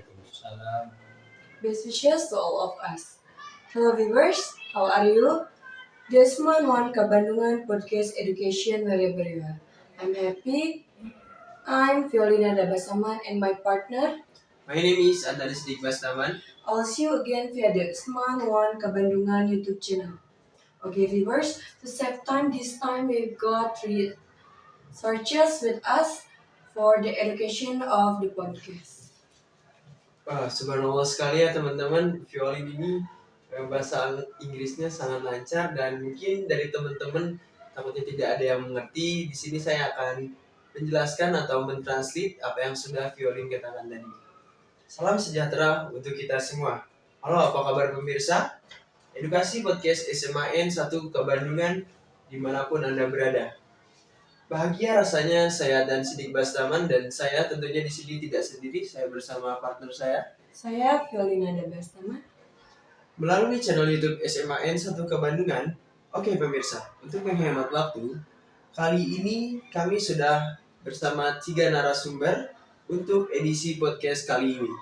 Waalaikumsalam. Best wishes to all of us. Hello viewers, how are you? Desmond One Kabandungan Podcast Education wherever you are. I'm happy. I'm Violina Dabasaman and my partner. My name is Andalis Dikbastaman. I'll see you again via the Desmond One Kabandungan YouTube channel. Okay viewers, to save time this time we've got 3 searches with us for the education of the podcast. Wah, subhanallah sekali ya teman-teman. Violin ini bahasa Inggrisnya sangat lancar dan mungkin dari teman-teman takutnya tidak ada yang mengerti. Di sini saya akan menjelaskan atau mentranslate apa yang sudah Violin katakan tadi. Salam sejahtera untuk kita semua. Halo, apa kabar pemirsa? Edukasi Podcast SMAN 1 Kabandungan dimanapun Anda berada. Bahagia rasanya saya dan Sidik Bastaman, dan saya tentunya di sini tidak sendiri, saya bersama partner saya. Saya Violina Dabasaman. Melalui channel YouTube SMAN 1 Kabandungan. Oke pemirsa, untuk menghemat waktu, kali ini kami sudah bersama 3 narasumber untuk edisi podcast kali ini.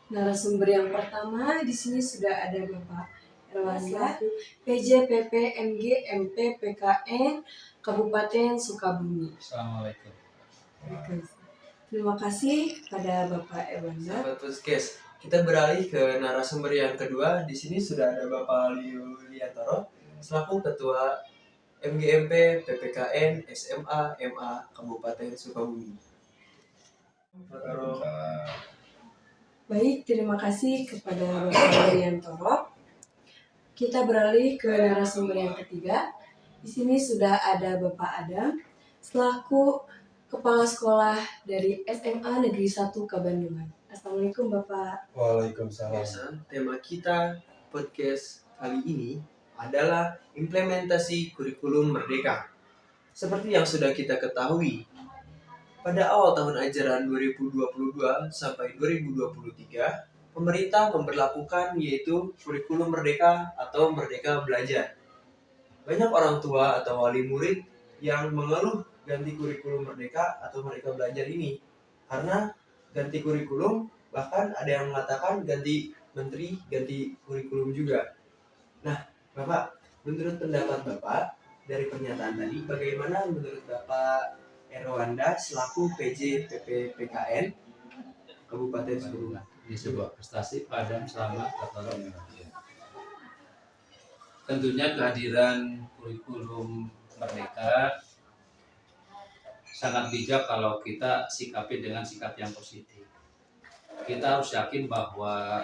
Narasumber yang pertama di sini sudah ada Bapak Erlangga, PJPP MG MP PKN Kabupaten Sukabumi. Assalamualaikum. Terima kasih kepada Bapak Erlangga. Sahabat podcast, kita beralih ke narasumber yang kedua. Di sini sudah ada Bapak Liu Liantoro selaku Ketua MGMP PPKN SMA MA Kabupaten Sukabumi. Baik, terima kasih kepada Bapak Liantoro. Kita beralih ke narasumber yang ketiga. Di sini sudah ada Bapak Adam selaku Kepala Sekolah dari SMA Negeri 1 Kabandungan. Assalamualaikum Bapak. Waalaikumsalam. Biasa, tema kita podcast kali ini adalah implementasi kurikulum merdeka. Seperti yang sudah kita ketahui, pada awal tahun ajaran 2022 sampai 2023, pemerintah memberlakukan yaitu kurikulum merdeka atau merdeka belajar. Banyak orang tua atau wali murid yang mengeluh ganti kurikulum merdeka atau merdeka belajar ini. Karena ganti kurikulum, bahkan ada yang mengatakan ganti menteri, ganti kurikulum juga. Nah, Bapak, menurut pendapat Bapak dari pernyataan tadi, bagaimana menurut Bapak Erwanda selaku PJ PPPKN Kabupaten Sukabumi? Ini sebuah prestasi Padam selama 4 tahun. Tentunya kehadiran kurikulum merdeka sangat bijak kalau kita sikapi dengan sikap yang positif. Kita harus yakin bahwa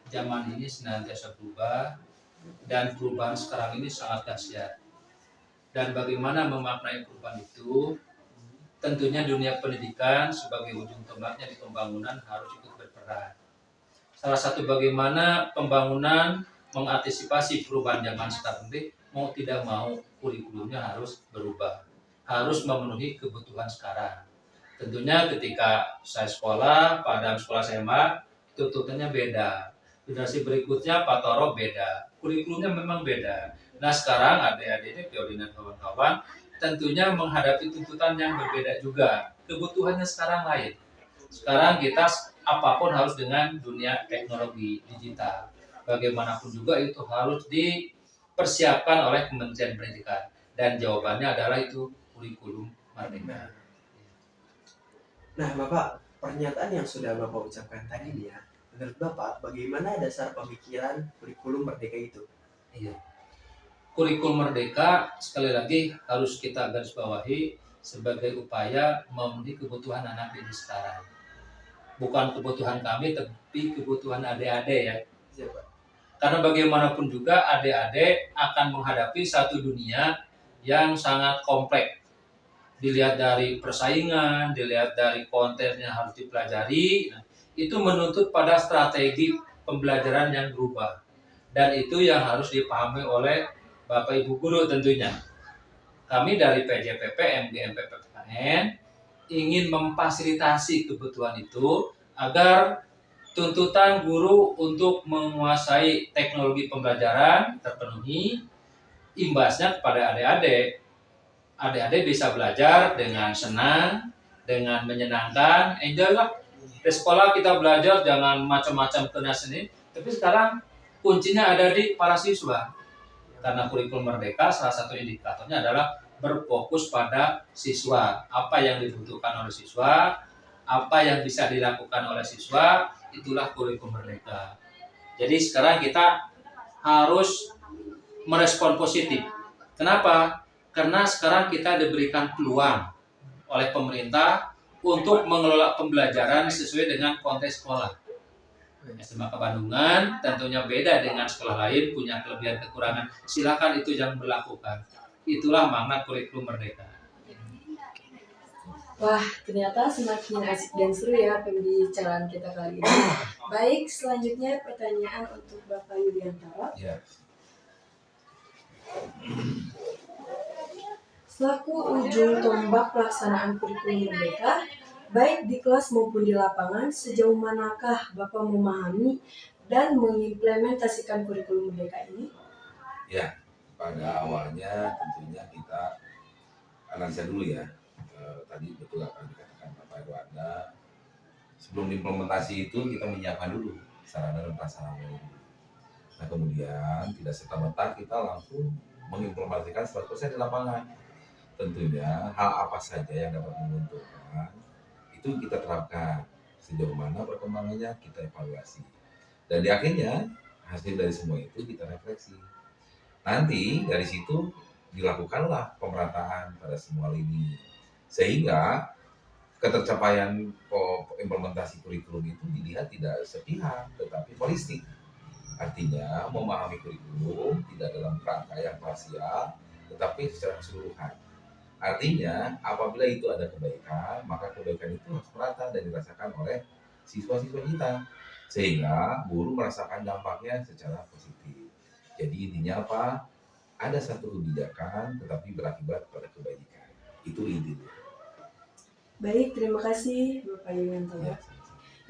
zaman ini senantiasa berubah dan perubahan sekarang ini sangat dahsyat. Dan bagaimana memaknai perubahan itu, tentunya dunia pendidikan sebagai ujung tombaknya di pembangunan harus ikut berperan. Salah satu bagaimana pembangunan mengantisipasi perubahan zaman sekarang ini, mau tidak mau kurikulumnya harus berubah, harus memenuhi kebutuhan sekarang. Tentunya ketika saya sekolah, pada sekolah SMA, tuntutannya beda. Generasi berikutnya Pak Toro beda, kurikulumnya memang beda. Nah sekarang adik-adik ini, Violina dan kawan-kawan, tentunya menghadapi tuntutan yang berbeda juga. Kebutuhannya sekarang lain. Sekarang kita apapun harus dengan dunia teknologi digital. Bagaimanapun juga itu harus dipersiapkan oleh Kementerian Pendidikan. Dan jawabannya adalah itu kurikulum merdeka. Nah, Bapak, pernyataan yang sudah Bapak ucapkan tadi nih ya, menurut Bapak, bagaimana dasar pemikiran kurikulum merdeka itu? Iya. Kurikulum merdeka sekali lagi harus kita garis bawahi sebagai upaya memenuhi kebutuhan anak didik sekarang. Bukan kebutuhan kami, tapi kebutuhan adik-adik ya. Siapa? Karena bagaimanapun juga adik-adik akan menghadapi satu dunia yang sangat kompleks. Dilihat dari persaingan, dilihat dari konten yang harus dipelajari, itu menuntut pada strategi pembelajaran yang berubah. Dan itu yang harus dipahami oleh Bapak Ibu Guru tentunya. Kami dari PJPP MGMP PPKN ingin memfasilitasi kebutuhan itu agar tuntutan guru untuk menguasai teknologi pembelajaran terpenuhi, imbasnya kepada adik-adik. Adik-adik bisa belajar dengan senang, dengan menyenangkan, enjoy lah. Di sekolah kita belajar jangan macam-macam kena seni, tapi sekarang kuncinya ada di para siswa. Karena kurikulum merdeka salah satu indikatornya adalah berfokus pada siswa. Apa yang dibutuhkan oleh siswa, apa yang bisa dilakukan oleh siswa, itulah kurikulum merdeka. Jadi sekarang kita harus merespon positif. Kenapa? Karena sekarang kita diberikan peluang oleh pemerintah untuk mengelola pembelajaran sesuai dengan konteks sekolah. SMA Kebandungan tentunya beda dengan sekolah lain, punya kelebihan kekurangan. Silakan itu yang berlakukan. Itulah makna kurikulum merdeka. Wah, ternyata semakin asik dan seru ya pembicaraan kita kali ini. Baik, selanjutnya pertanyaan untuk Bapak Yuliantoro. Ya. Selaku ujung tombak pelaksanaan kurikulum merdeka, baik di kelas maupun di lapangan, sejauh manakah Bapak memahami dan mengimplementasikan kurikulum merdeka ini? Ya, pada awalnya tentunya kita analisa dulu ya. Tadi betul apa yang dikatakan Bapak Irwanda. Sebelum diimplementasi itu kita menyiapkan dulu sarana dan prasarana dulu. Nah kemudian tidak serta-merta kita langsung mengimplementasikan 100% di lapangan. Tentunya hal apa saja yang dapat menguntungkan itu kita terapkan. Sejauh mana perkembangannya kita evaluasi. Dan di akhirnya hasil dari semua itu kita refleksi. Nanti dari situ dilakukanlah pemerataan pada semua lini. Sehingga ketercapaian implementasi kurikulum itu dilihat tidak sepihak, tetapi holistik. Artinya memahami kurikulum tidak dalam kerangka yang parsial, tetapi secara keseluruhan. Artinya apabila itu ada kebaikan, maka kebaikan itu harus merata dan dirasakan oleh siswa-siswa kita. Sehingga guru merasakan dampaknya secara positif. Jadi intinya apa? Ada satu kebijakan tetapi berakibat pada kebaikan. Itu intinya. Baik, terima kasih Bapak Yuliantoro. Ya.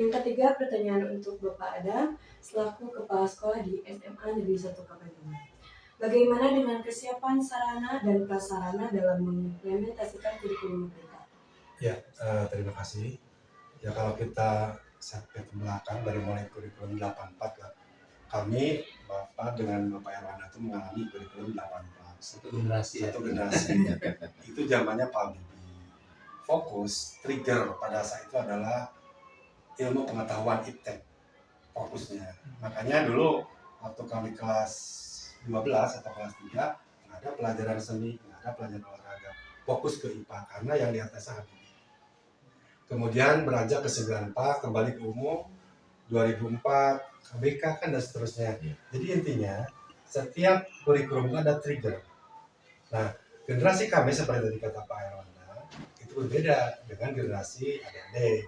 Yang ketiga, pertanyaan untuk Bapak Adam selaku Kepala Sekolah di SMA Negeri 1 Kapendungan. Bagaimana dengan kesiapan sarana dan prasarana dalam mengimplementasikan kurikulum merdeka? Ya, terima kasih. Ya kalau kita sampai ke belakang dari mulai kurikulum 84 lah. Kami Bapak dengan Bapak Irwanda itu mengalami kurikulum 84. Satu generasi ya. Satu generasi. Itu zamannya Pak Bibi. Fokus, trigger pada saat itu adalah ilmu pengetahuan iptek. Fokusnya. Makanya dulu waktu kami kelas 12 atau kelas 3 nggak ada pelajaran seni, nggak ada pelajaran olahraga. Fokus ke IPA karena yang di atasnya Habibie. Kemudian beranjak ke 94, kembali ke umum, 2004, KBK kan dan seterusnya. Jadi intinya setiap kurikulum itu ada trigger. Nah, generasi kami seperti tadi kata Pak Irwanda itu berbeda dengan generasi adik-adik.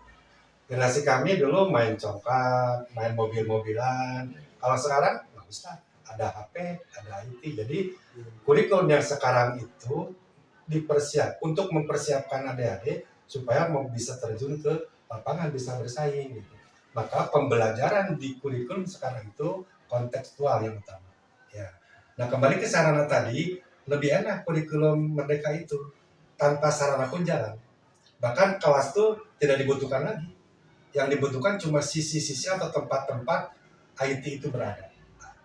Generasi kami dulu main congkak, main mobil-mobilan. Kalau sekarang nggak usah, ada HP, ada IT. Jadi kurikulum yang sekarang itu untuk mempersiapkan adik-adik supaya mau bisa terjun ke lapangan, bisa bersaing gitu. Maka pembelajaran di kurikulum sekarang itu kontekstual yang utama. Ya. Nah kembali ke sarana tadi, lebih enak kurikulum merdeka itu tanpa sarana pun jalan. Bahkan kelas tuh tidak dibutuhkan lagi. Yang dibutuhkan cuma sisi-sisi atau tempat-tempat IT itu berada.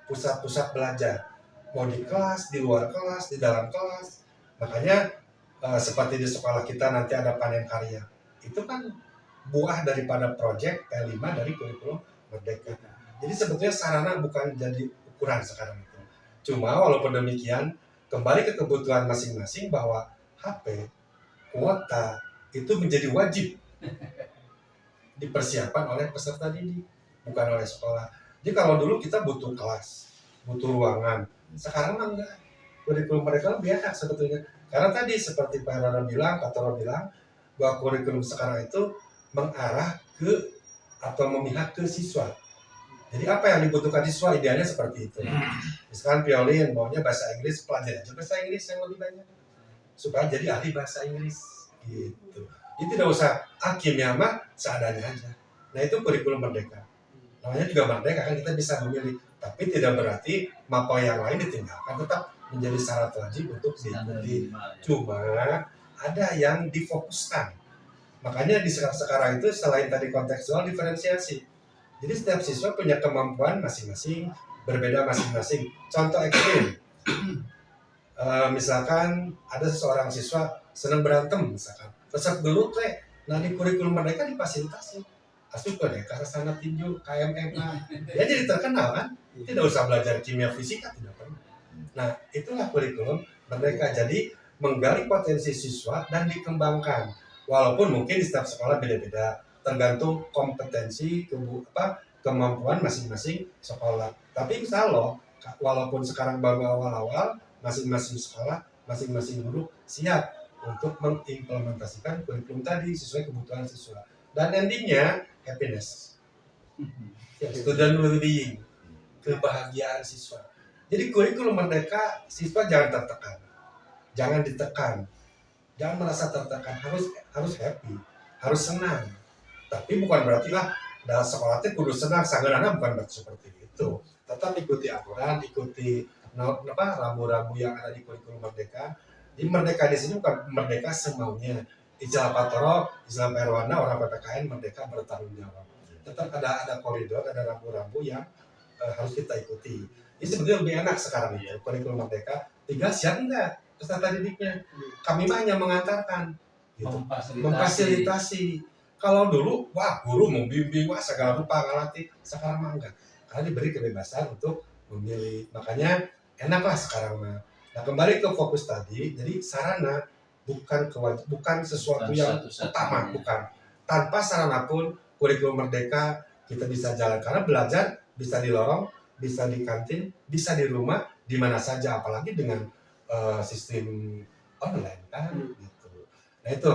Pusat-pusat belajar. Mau di kelas, di luar kelas, di dalam kelas. Makanya seperti di sekolah kita nanti ada panen karya. Itu kan buah daripada proyek P5 dari kurikulum merdeka. Jadi sebetulnya sarana bukan jadi ukuran sekarang itu. Cuma walaupun demikian, kembali ke kebutuhan masing-masing bahwa HP, kuota, itu menjadi wajib dipersiapkan oleh peserta didik, bukan oleh sekolah. Jadi kalau dulu kita butuh kelas, butuh ruangan, sekarang enggak. Kurikulum mereka lebih enak sebetulnya. Karena tadi seperti Pak Rara bilang, Kak Toro bilang, bahwa kurikulum sekarang itu mengarah ke atau memihak ke siswa. Jadi apa yang dibutuhkan siswa idealnya seperti itu. Misalkan violin maunya bahasa Inggris, pelajari aja bahasa Inggris yang lebih banyak supaya jadi ahli bahasa Inggris gitu. Jadi tidak usah kimia mah seadanya aja. Nah itu kurikulum merdeka. Namanya juga merdeka kan kita bisa memilih, tapi tidak berarti mapel yang lain ditinggalkan, tetap menjadi syarat wajib untuk diikuti. Cuma ada yang difokuskan. Makanya di sekarang itu selain tadi kontekstual diferensiasi. Jadi setiap siswa punya kemampuan masing-masing, berbeda masing-masing. Contoh ekstrim, misalkan ada seseorang siswa senang berantem misalkan, resep gelut nah di kurikulum mereka difasilitasi. Asup ke deka sana tinju, KMMA, dia jadi terkenal kan? Tidak usah belajar kimia fisika, tidak perlu. Nah, itulah kurikulum merdeka. Jadi menggali potensi siswa dan dikembangkan. Walaupun mungkin di setiap sekolah beda-beda, tergantung kompetensi kemampuan masing-masing sekolah. Tapi insya Allah, walaupun sekarang baru awal-awal, masing-masing sekolah, masing-masing guru siap untuk mengimplementasikan kurikulum tadi sesuai kebutuhan siswa. Dan endingnya happiness, student well-being, kebahagiaan siswa. Jadi kurikulum merdeka, siswa jangan tertekan, jangan ditekan, jangan merasa tertekan, harus happy, harus senang. Tapi bukan berarti lah dalam sekolah itu kudu senang, sangarana bukan berarti seperti itu. Tetap ikuti aturan, ikuti rambu-rambu yang ada di kurikulum merdeka. Di merdeka di sini bukan merdeka semaunya. Istilah Patoro, istilah Perwana, orang PPKN merdeka bertanggung jawab. Tetap ada koridor, ada rambu-rambu yang harus kita ikuti. Ini sebenarnya lebih enak sekarang ya, kurikulum merdeka. Tinggal siap enggak peserta didiknya. Kami mah hanya mengantarkan, gitu. Memfasilitasi. Kalau dulu, wah guru membimbing, wah segala rupa ngelatih. Sekarang mah enggak. Karena diberi kebebasan untuk memilih. Makanya enaklah sekarang mah. Nah kembali ke fokus tadi, jadi sarana bukan sesuatu yang utama, bukan. Tanpa sarana pun kurikulum merdeka kita bisa jalan, karena belajar bisa di lorong, bisa di kantin, bisa di rumah, di mana saja, apalagi dengan sistem online kan gitu. Nah itu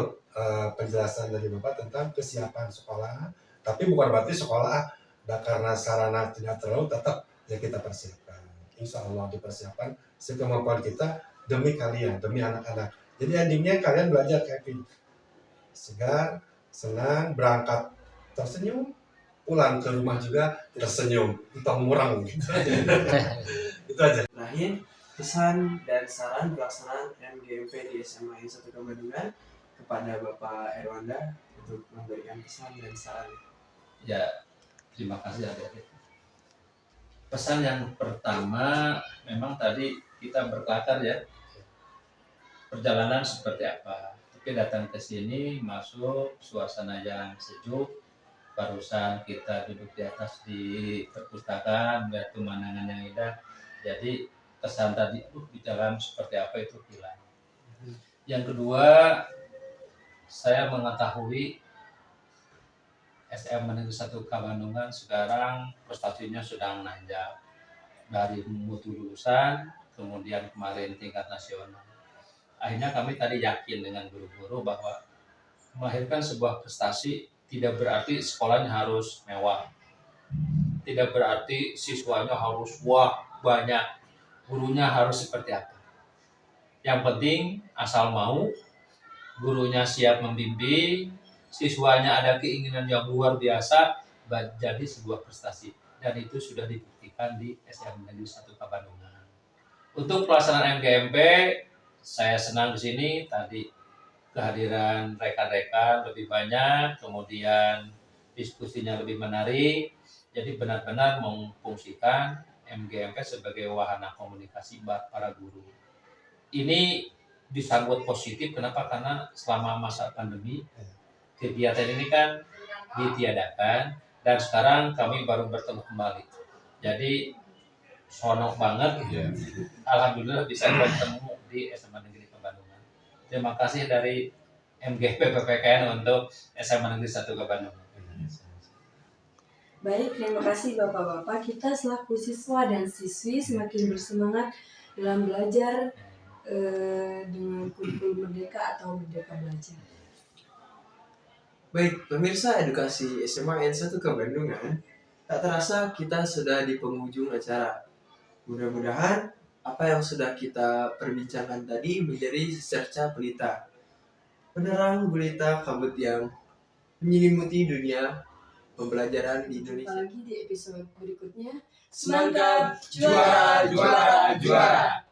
penjelasan dari Bapak tentang kesiapan sekolah, tapi bukan berarti sekolah karena sarana tidak terlalu, tetap ya kita persiapkan. Insya Allah dipersiapkan sekemampuan kita demi kalian, demi anak-anak. Jadi endingnya kalian belajar happy, segar, senang, berangkat tersenyum, pulang ke rumah juga tersenyum, entah murang gitu. Itu aja. Terakhir, pesan dan saran pelaksanaan MGMP di SMA N 1 Bandungan kepada Bapak Erwanda untuk memberikan pesan dan saran. Ya, terima kasih adik-adik. Pesan yang pertama, memang tadi kita berkelakar ya, perjalanan seperti apa. Tapi datang ke sini, masuk suasana yang sejuk, barusan kita duduk di atas di perpustakaan, melihat pemandangan yang indah. Jadi kesan tadi, di dalam seperti apa itu hilang. Yang kedua, saya mengetahui SMA Negeri 1 Bandungan sekarang prestasinya sedang nanjak. Dari mutu lulusan, kemudian kemarin tingkat nasional. Akhirnya kami tadi yakin dengan guru-guru bahwa melahirkan sebuah prestasi tidak berarti sekolahnya harus mewah. Tidak berarti siswanya harus wah banyak, gurunya harus seperti apa. Yang penting asal mau, gurunya siap membimbing, siswanya ada keinginan yang luar biasa, jadi sebuah prestasi. Dan itu sudah dibuktikan di SMA Negeri 1 Bandungan. Untuk pelaksanaan MGMP, saya senang di sini tadi kehadiran rekan-rekan lebih banyak, kemudian diskusinya lebih menarik. Jadi benar-benar memfungsikan MGMP sebagai wahana komunikasi para guru. Ini disambut positif, kenapa? Karena selama masa pandemi kegiatan ini kan ditiadakan dan sekarang kami baru bertemu kembali. Jadi sonok banget, alhamdulillah bisa bertemu di SMA Negeri Bandungan. Terima kasih dari MGP PPKN untuk SMA Negeri 1 Bandungan. Baik, terima kasih Bapak-Bapak. Kita selaku siswa dan siswi semakin bersemangat dalam belajar dengan kurikulum merdeka atau merdeka belajar. Baik, pemirsa edukasi SMA N 1 Bandungan, tak terasa kita sudah di penghujung acara. Mudah-mudahan apa yang sudah kita perbincangkan tadi menjadi secerca pelita, penerang gulita kabut yang menyelimuti dunia pembelajaran di Indonesia. Apalagi di episode berikutnya. Semangat juara, juara, juara!